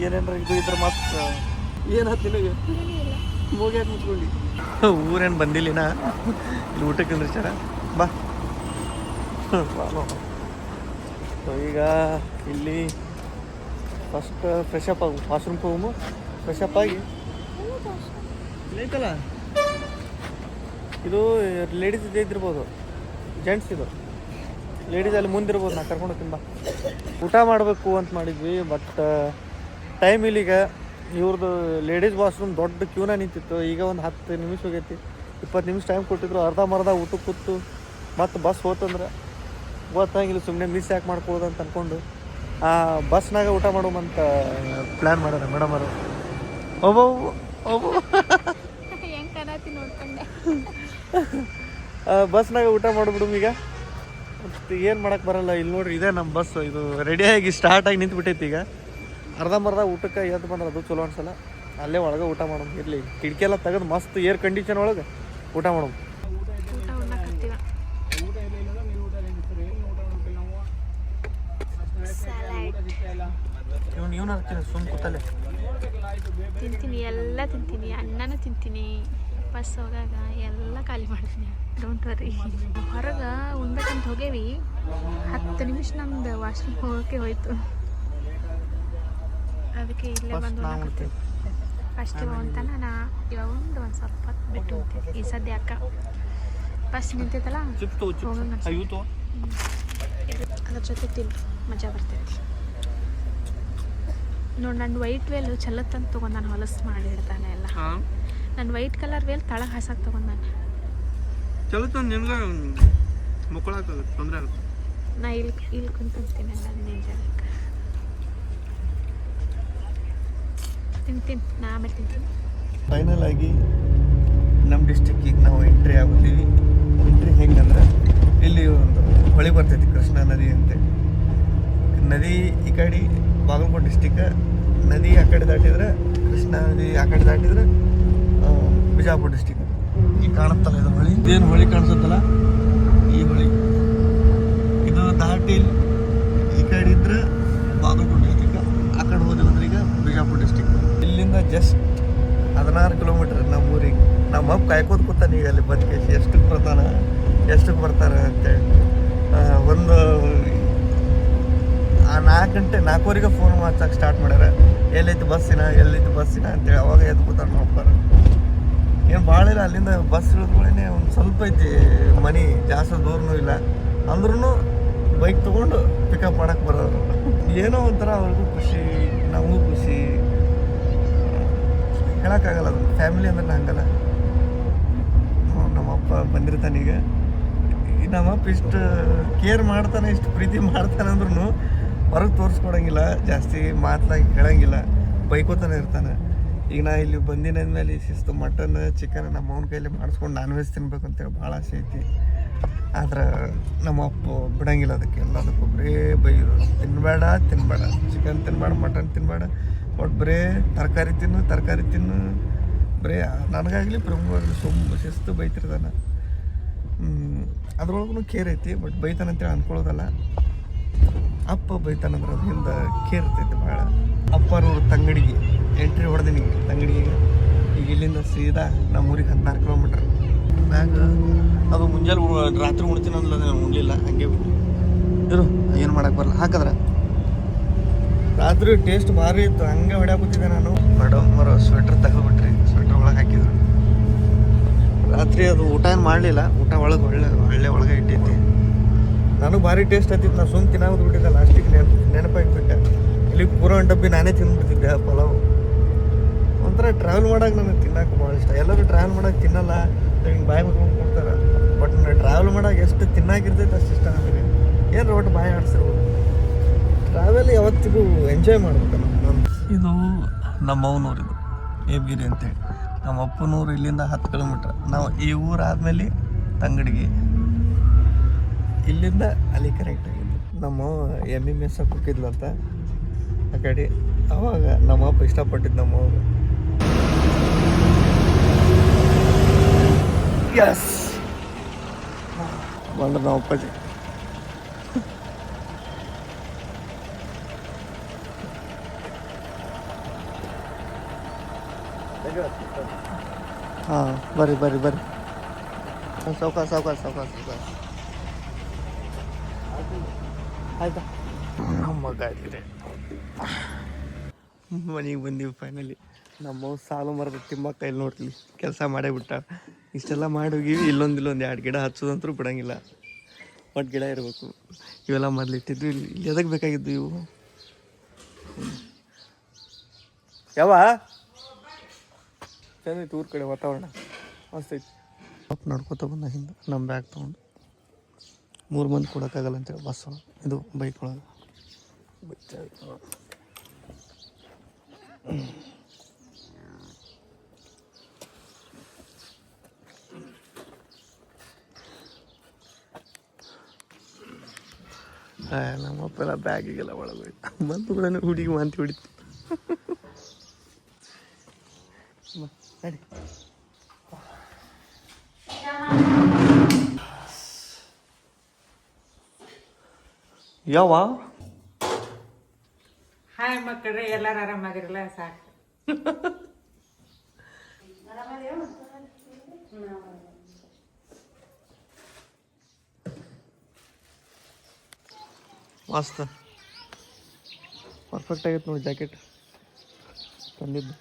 ಏನೇನ್ರ ಇದು ಇದ್ರೆ ಮತ್ತೆ ಏನಾಯ್ತು ನಿನಗೆ ಮೂಗ್ಯಾಕ ಮುಚ್ಕೊಂಡು ಊರೇನು ಬಂದಿಲ್ಲಿನ ಇಲ್ಲಿ ಊಟಕ್ಕೆ ನಿಂದ್ರಿಸ್ಯಾರ ಬಾ. ಸೊ ಈಗ ಇಲ್ಲಿ ಫಸ್ಟ್ ಫ್ರೆಶ್ ಅಪ್ ಆಗು, ವಾಶ್ರೂಮ್ಗೆ ಹೋಗು, ಫ್ರೆಶ್ ಅಪ್ ಆಗಿ ಐತಲ್ಲ ಇದು ಲೇಡೀಸ್ ಇದ್ದಿರ್ಬೋದು, ಜೆಂಟ್ಸ್ ಇದು ಲೇಡೀಸ್ ಅಲ್ಲಿ ಮುಂದಿರ್ಬೋದು. ನಾ ಕರ್ಕೊಂಡು ಹೋಗ್ತೀನಿ ಬಾ. ಊಟ ಮಾಡಬೇಕು ಅಂತ ಮಾಡಿದ್ವಿ, ಬಟ್ ಟೈಮ್ ಇಲ್ಲಿಗ ಇವ್ರದ್ದು ಲೇಡೀಸ್ ವಾಶ್ರೂಮ್ ದೊಡ್ಡ ಕ್ಯೂನ ನಿಂತಿತ್ತು. ಈಗ ಒಂದು 10 ನಿಮಿಷ ಹೋಗೈತಿ, 20 ನಿಮಿಷ ಟೈಮ್ ಕೊಟ್ಟಿದ್ರು. ಅರ್ಧಂಬರ್ಧ ಊಟಕ್ಕೆ ಕೂತು ಮತ್ತು ಬಸ್ ಹೋತಂದ್ರೆ ಗೊತ್ತಾಗಿಲ್ಲ, ಸುಮ್ಮನೆ ಮಿಸ್ ಯಾಕೆ ಮಾಡ್ಕೊಳ್ಳೋದು ಅಂತ ಅಂದ್ಕೊಂಡು ಆ ಬಸ್ನಾಗ ಊಟ ಮಾಡೋಮಂತ ಪ್ಲ್ಯಾನ್ ಮಾಡ್ಯಾರ ಮೇಡಮ್ ಅವರು. ಬಸ್ನಾಗ ಊಟ ಮಾಡಿಬಿಡು ಈಗ. ಮತ್ತು ಏನು ಮಾಡೋಕ್ಕೆ ಬರಲ್ಲ. ಇಲ್ಲಿ ನೋಡ್ರಿ ಇದೇ ನಮ್ಮ ಬಸ್, ಇದು ರೆಡಿಯಾಗಿ ಸ್ಟಾರ್ಟಾಗಿ ನಿಂತ್ಬಿಟ್ಟೈತಿ. ಈಗ ಅರ್ಧಂಬರ್ಧ ಊಟಕ್ಕೆ ಎದ್ದು ಬಂದ್ರೆ ಅದು ಚಲೋ ಅನ್ಸಲ್ಲ. ಅಲ್ಲೇ ಒಳಗೆ ಊಟ ಮಾಡೋಣ. ಇರಲಿ ಕಿಟಕಿ ಎಲ್ಲ ತೆಗೆದು ಮಸ್ತ್ ಏರ್ ಕಂಡೀಷನ್ ಒಳಗೆ ಊಟ ಮಾಡೋಣ. ಇವನು ಸುಮ್ಮ ಕೂತಲ್ಲೇ ತಿಂತೀನಿ, ಎಲ್ಲ ತಿಂತೀನಿ, ಅನ್ನನೂ ತಿಂತೀನಿ. ಬಸ್ ಹೋಗಾಗ ಎಲ್ಲ ಖಾಲಿ ಮಾಡ್ತೀನಿ, ಡೋಂಟ್ ವರಿ. ಹೊರಗೆ ಉಣ್ಬೇಕಂತ ಹೋಗೇವಿ, 10 ನಿಮಿಷ ನಮ್ದು ವಾಶ್ರೂಮ್ ಹೋಗೋಕ್ಕೆ ಹೋಯ್ತು. ಅದಕ್ಕೆ ಇಲ್ಲೇ ಬಂದು ಫಸ್ಟ್ ಅಂತಾನ ನಾ ಇವಾಗ ಒಂದು ಸ್ವಲ್ಪ ಹೊತ್ತು ಬಿಟ್ಟು ಹೋಗ್ತೀನಿ. ಈ ಸದ್ಯ ಅಕ್ಕ ಬಸ್ ನಿಂತೈತಲ್ಲ ಹೋಗಂಗ ಅದ್ರ ಜೊತೆ ತಿಂದು ಮಜಾ ಬರ್ತೈತಿ ನೋಡಿ. ನನ್ನ ವೈಟ್ ವೇಲ್ ಚಲತ್ತಂತ ತೊಗೊಂಡು ನಾನು ಹೊಲಸು ಮಾಡಿ ಇಡ್ತಾನೆ ಎಲ್ಲ. ನನ್ನ ವೈಟ್ ಕಲರ್ ವೇಲ್ ತಳಗೆ ಹಾಸಕ್ಕೆ ತೊಗೊಂಡು ನಾನು ಚಲೋ ನಿಮ್ಗೆ ಮುಕ್ಕೊಳಕ್ಕೆ ತೊಂದರೆ ಆಗುತ್ತೆ. ನಾ ಇಲ್ಲಿ ಕುಂತೀನಿ ನನ್ನ ಜಾಗಕ್ಕೆ ತಿಂತೀನಿ, ನಾ ಆಮೇಲೆ ತಿಂತೀನಿ. ಫೈನಲ್ ಆಗಿ ನಮ್ಮ ಡಿಸ್ಟಿಕ್ಕಿಗೆ ನಾವು ಎಂಟ್ರಿ ಆಗುತ್ತೀವಿ. ಎಂಟ್ರಿ ಹೆಂಗಂದ್ರೆ ಇಲ್ಲಿ ಒಂದು ಹೊಳೆ ಬರ್ತೈತಿ, ಕೃಷ್ಣಾ ನದಿ ಅಂತೇಳಿ. ನದಿ ಈ ಕಡೆ ಬಾಗಲಕೋಟೆ ಡಿಸ್ಟಿಕ್, ನದಿ ಆ ಕಡೆ ದಾಟಿದ್ರೆ ಕೃಷ್ಣಾ ನದಿ, ಆ ಕಡೆ ದಾಟಿದ್ರೆ ಬಿಜಾಪುರ ಡಿಸ್ಟಿಕ್. ಈಗ ಕಾಣುತ್ತಲ್ಲ ಇದು ಹೊಳಿ, ಏನು ಹೊಳಿ ಕಾಣಿಸುತ್ತಲ್ಲ ಈ ಹೊಳಿ, ಇದು ದಾಟಿ ಈ ಕಡೆ ಇದ್ರೆ ಬಾಗಲಕೋಟೆ ಡಿಸ್ಟಿಕ್, ಆ ಕಡೆ ಹೋದ್ರೆ ಈಗ ಬಿಜಾಪುರ ಡಿಸ್ಟಿಕ್. ಇಲ್ಲಿಂದ ಜಸ್ಟ್ 16 ಕಿಲೋಮೀಟರ್ ನಮ್ಮ ಊರಿಗೆ. ನಮ್ಮ ಅಪ್ಪ ಕಾಯ್ಕೋದು ಕೂತಾನೆ ಈಗ ಅಲ್ಲಿ ಬಂದು ಕೇಸಿ ಎಷ್ಟಕ್ಕೆ ಬರ್ತಾರೆ ಅಂತೇಳಿ. ಒಂದು 4 ಗಂಟೆ 4:15 ಫೋನ್ ಮಾಡ್ಸಕ್ಕೆ ಸ್ಟಾರ್ಟ್ ಮಾಡ್ಯಾರ, ಎಲ್ಲೈತಿ ಬಸ್ಸಿನ ಅಂತೇಳಿ. ಅವಾಗ ಎದ್ದು ಕೂತಾರ ನಮ್ಮ ಅಪ್ಪಾರ. ಏನು ಭಾಳ ಇಲ್ಲ, ಅಲ್ಲಿಂದ ಬಸ್ ಇಳಿದ್ಗಳೇ ಒಂದು ಸ್ವಲ್ಪ ಐತಿ ಮನೆ, ಜಾಸ್ತಿ ದೂರನೂ ಇಲ್ಲ. ಅಂದ್ರೂ ಬೈಕ್ ತೊಗೊಂಡು ಪಿಕಪ್ ಮಾಡಕ್ಕೆ ಬರೋರು. ಏನೋ ಒಂಥರ ಅವ್ರಿಗೂ ಖುಷಿ, ನಮಗೂ ಖುಷಿ, ಹೇಳೋಕ್ಕಾಗಲ್ಲ. ಅದು ಫ್ಯಾಮಿಲಿ ಅಂದ್ರೆ ಹಂಗಲ್ಲ. ನಮ್ಮಪ್ಪ ಬಂದಿರ್ತಾನೆ ಈಗ, ನಮ್ಮಪ್ಪ ಇಷ್ಟು ಕೇರ್ ಮಾಡ್ತಾನೆ, ಇಷ್ಟು ಪ್ರೀತಿ ಮಾಡ್ತಾನೆ ಅಂದ್ರೂ ಹೊರಗೆ ತೋರಿಸ್ಕೊಡಂಗಿಲ್ಲ, ಜಾಸ್ತಿ ಮಾತಾಗಿ ಹೇಳಂಗಿಲ್ಲ, ಬೈಕೋತಾನೆ ಇರ್ತಾನೆ. ಈಗ ನಾ ಇಲ್ಲಿ ಬಂದಿನಂದ್ಮೇಲೆ ಶಿಸ್ತು ಮಟನ್ ಚಿಕನ್ ನಮ್ಮ ಅವನ ಕೈಲಿ ಮಾಡಿಸ್ಕೊಂಡು ನಾನ್ ವೆಜ್ ತಿನ್ಬೇಕು ಅಂತೇಳಿ ಭಾಳ ಆಸೆ ಐತಿ. ಆದ್ರೆ ನಮ್ಮ ಅಪ್ಪ ಬಿಡಂಗಿಲ್ಲ, ಅದಕ್ಕೆ ಎಲ್ಲದಕ್ಕೂ ಬರೇ ಬೈರು, ತಿನ್ನಬೇಡ ಚಿಕನ್ ತಿನ್ನಬೇಡ, ಮಟನ್ ತಿನ್ನಬೇಡ, ಒಟ್ಟು ಬರೇ ತರಕಾರಿ ತಿನ್ನು ಬರೇ. ನನಗಾಗಲಿ ಪ್ರಮುಖವಾಗಲಿ ಶಿಸ್ತು ಬೈತಿರ್ತಾನೆ. ಅದ್ರೊಳಗೂ ಕೇರ್ ಐತಿ, ಬಟ್ ಬೈತಾನಂತೇಳಿ ಅಂದ್ಕೊಳ್ಳೋದಲ್ಲ. ಅಪ್ಪ ಬೈತಾನಂದ್ರೆ ಅದು ಹಿಂದೆ ಕೇರ್ ಇರ್ತೈತಿ ಭಾಳ. ಅಪ್ಪರವ್ರ ತಂಗಡಿಗೆ ಎಂಟ್ರಿ ಹೊಡೆದಿನಿ, ತಂಗಡಿಗೆ. ಈಗ ಇಲ್ಲಿಂದ ಸೀದಾ ನಮ್ಮೂರಿಗೆ 16 ಕಿಲೋಮೀಟ್ರ್ ಮ್ಯಾಗ. ಅದು ಮುಂಜಾನೆ ರಾತ್ರಿ ಉಣ್ತೀನಿ ಅಂದ್ರೆ ನಾನು ಉಣ್ಲಿಲ್ಲ, ಹಂಗೆ ಇರು, ಏನು ಮಾಡಕ್ಕೆ ಬರಲ್ಲ. ಹಾಕಿದ್ರೆ ರಾತ್ರಿ ಟೇಸ್ಟ್ ಭಾರಿ ಇತ್ತು, ಹಂಗೆ ಹೊಡ್ಯಾಕೂತಿದ್ದೆ ನಾನು. ಮೇಡಮ್ ಅವರು ಸ್ವೆಟ್ರ್ ತೆಗೆದುಬಿಟ್ರಿ, ಸ್ವೆಟ್ರ್ ಒಳಗೆ ಹಾಕಿದ್ರು. ರಾತ್ರಿ ಅದು ಊಟ ಏನು ಮಾಡಲಿಲ್ಲ, ಊಟ ಒಳಗೆ ಒಳಗೆ ಇಟ್ಟೈತಿ. ನನಗೆ ಭಾರಿ ಟೇಸ್ಟ್ ಆಗ್ತಿತ್ತು, ನಾನು ಸುಮ್ಮನೆ ತಿನ್ನಾಗೋದು ಬಿಟ್ಟಿದ್ದೆ. ಲಾಸ್ಟಿಗೆ ನೆನಪಾಗಿಬಿಟ್ಟೆ. ಇಲ್ಲಿ ಪೂರ ಡಬ್ಬಿ ನಾನೇ ತಿಂದ್ಬಿಡ್ತಿದ್ದೆ ಆ ಪಲಾವ್. ಒಂಥರ ಟ್ರಾವೆಲ್ ಮಾಡೋಕೆ ನನಗೆ ತಿನ್ನೋಕೆ ಭಾಳ ಇಷ್ಟ. ಎಲ್ಲರೂ ಟ್ರಾವೆಲ್ ಮಾಡೋಕೆ ತಿನ್ನಲ್ಲ, ಹಿಂಗೆ ಬಾಯಿ ಮುಚ್ಕೊಂಡು ಕೊಡ್ತಾರೆ. ಬಟ್ ನಾನು ಟ್ರಾವೆಲ್ ಮಾಡೋಕೆ ಎಷ್ಟು ತಿನ್ನಾಕಿರ್ತೈತೆ ಅಷ್ಟು ಇಷ್ಟ ನನಗೆ. ಏನು ಒಟ್ಟು ಬಾಯಿ ಆಡಿಸಿರ್ಬೋದು. ಟ್ರಾವೆಲ್ ಯಾವತ್ತಿಗೂ ಎಂಜಾಯ್ ಮಾಡ್ಬೇಕು ನಾನು. ಇದು ನಮ್ಮ ಅವ್ನೂರು, ಇದು ಏಬ್ಗಿರಿ ಅಂತೇಳಿ. ನಮ್ಮ ಅಪ್ಪನೂರು ಇಲ್ಲಿಂದ 10 ಕಿಲೋಮೀಟ್ರ್. ನಾವು ಈ ಊರಾದ್ಮೇಲೆ ತಂಗಡಿಗೆ, ಇಲ್ಲಿಂದ ಅಲ್ಲಿ ಕರೆಕ್ಟ್ ಆಗಿದ್ದು. ನಮ್ಮ ಎಮ್ಮೆ ಮೇಸಕ್ಕೆ ಹೋಗಿದ್ಲಂತ ಆ ಕಡೆ. ಅವಾಗ ನಮ್ಮಪ್ಪ ಇಷ್ಟಪಟ್ಟಿದ್ದು ನಮ್ಮ ಎಸ್ ಬಂದ್ರೆ ನಾವು ಅಪ್ಪಾಜಿ. ಹಾಂ ಬರ್ರಿ ಬರ್ರಿ ಬರ್ರಿ. ಸಾವ್ಕಾಶ ಸಾವ್ಕಾಶ ಸಾವ್ಕಾಶ ಸಾವ್ಕಾಶ. ಆಯ್ತಾ ಮಗ ಇದ್ರೆ ಮನೆಗೆ ಬಂದೀವಿ ಫೈನಲಿ. ನಮ್ಮ ಸಾಲು ಮರದ ತಿಮ್ಮಕ್ಕ ಕೈಲಿ ನೋಡ್ತೀವಿ ಕೆಲಸ ಮಾಡೇ ಬಿಟ್ಟ. ಇಷ್ಟೆಲ್ಲ ಮಾಡಿ ಹೋಗಿವಿ. ಇಲ್ಲೊಂದು 2 ಗಿಡ ಹಚ್ಚೋದಂತೂ ಬಿಡಂಗಿಲ್ಲ. ಒಟ್ಟು ಗಿಡ ಇರಬೇಕು. ಇವೆಲ್ಲ ಮೊದಲಿಟ್ಟಿದ್ವಿ. ಇಲ್ಲಿ ಎದಕ್ಕೆ ಬೇಕಾಗಿದ್ದು ಇವು? ಯಾವ ಚಂದೈತಿ ಊರ ಕಡೆ ವಾತಾವರಣ ಮಸ್ತೈತಿ. ನಡ್ಕೋತ ಬಂದ ಹಿಂದೆ ನಮ್ಮ ಬ್ಯಾಗ್ ತೊಗೊಂಡು 3 ಮಂದಿ ಕೊಡೋಕ್ಕಾಗಲ್ಲ ಅಂತೇಳಿ ಬಸ್ ಒಳಗೆ, ಇದು ಬೈಕ್ ಒಳಗೆ. ನಮ್ಮಪ್ಪೆಲ್ಲ ಬ್ಯಾಗಿಗೆಲ್ಲ ಒಳಗೆ ಬಂದು ಕೂಡ ಹುಡುಗಿ ವಾಂತಿ ಹೊಡಿತು. ನಡಿ ಯಾವ ಹಾಯ್ ಮಕ್ಕಳ್ರೆ, ಎಲ್ಲಾರು ಆರಾಮಾಗಿರಲ್ಲ ಸಾಕು. ಮಸ್ತ್ ಪರ್ಫೆಕ್ಟ್ ಆಗೈತೆ ನೋಡಿ ಜಾಕೆಟ್ ತಂದಿದ್ದು.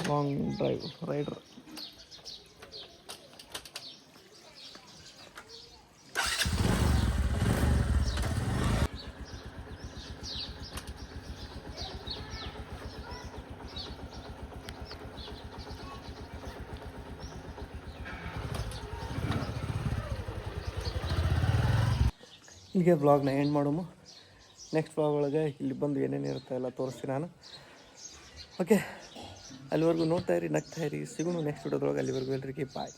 Long drive rider. ಹೀಗೆ ವ್ಲಾಗ್ನ ಎಂಡ್ ಮಾಡೋము. ನೆಕ್ಸ್ಟ್ ವ್ಲಾಗ್ ಒಳಗೆ ಇಲ್ಲಿ ಬಂದು ಏನೇನು ಇರುತ್ತೆ ಎಲ್ಲ ತೋರಿಸ್ತೀನಿ ನಾನು. ಓಕೆ, ಅಲ್ಲಿವರೆಗೂ ನೋಡ್ತಾ ಇರಿ, ನಗ್ತಾ ಇರಿ. ಸಿಗೋಣ ನೆಕ್ಸ್ಟ್ ವಿಡಿಯೋದೊಳಗೆ. ಅಲ್ಲಿವರೆಗೂ ಎಲ್ರಿಗೆ ಬಾಯ್.